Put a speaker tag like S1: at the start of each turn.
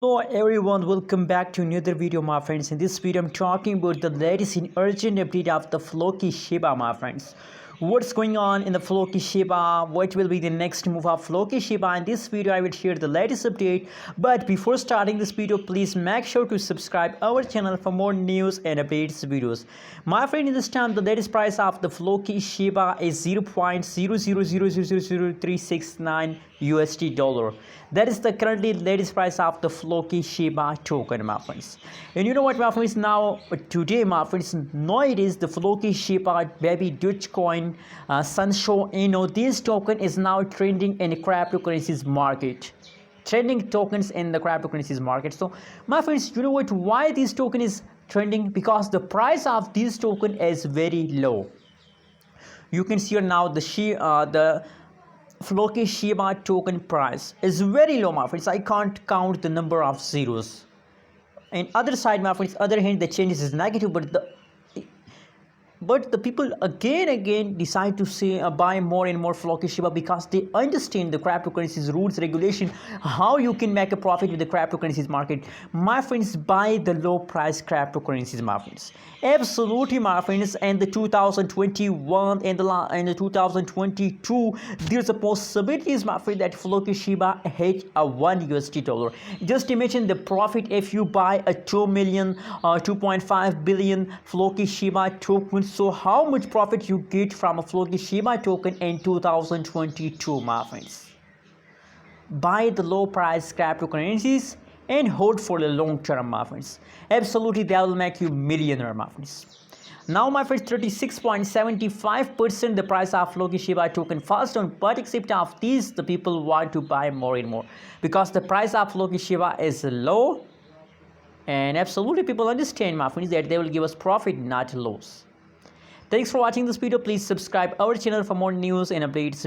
S1: Hello everyone, welcome back to another video my friends. In this video I'm talking about the latest and urgent update of the Floki Shiba my friends. What's going on in the Floki Shiba, what will be the next move of Floki Shiba. In this video I will share the latest update, but before starting this video please make sure to subscribe our channel for more news and updates videos. My friend, in this time the latest price of the Floki Shiba is 0.0000369 USD dollar. That is the currently latest price of the Floki Shiba token my friends. And you know what my friends, now today my friends, nowadays the Floki Shiba baby Dogecoin Sunshow, this token is now trending in the cryptocurrencies market, trending tokens in the cryptocurrencies market. So my friends, you know what, why this token is trending? Because the price of this token is very low. You can see here now the Floki Shiba token price is very low my friends. I can't count the number of zeros. And other side my friends, other hand the changes is negative, but the people again decide to say buy more and more Floki Shiba because they understand the cryptocurrencies rules, regulation, how you can make a profit with the cryptocurrencies market. My friends, buy the low price cryptocurrencies my friends. Absolutely my friends. And the 2021 and the 2022, there's a possibilities my friend that Floki Shiba hit a $1 dollar. Just imagine the profit if you buy a 2 million 2.5 billion Floki Shiba tokens. So how much profit you get from a Floki Shiba token in 2022 my friends? Buy the low price cryptocurrencies and hold for the long term my friends. Absolutely, that will make you millionaire my friends. Now my friends, 36.75% the price of Floki Shiba token falls down, but except of these the people want to buy more and more because the price of Floki Shiba is low. And absolutely people understand my friends that they will give us profit, not loss. Thanks for watching this video. Please subscribe our channel for more news and updates.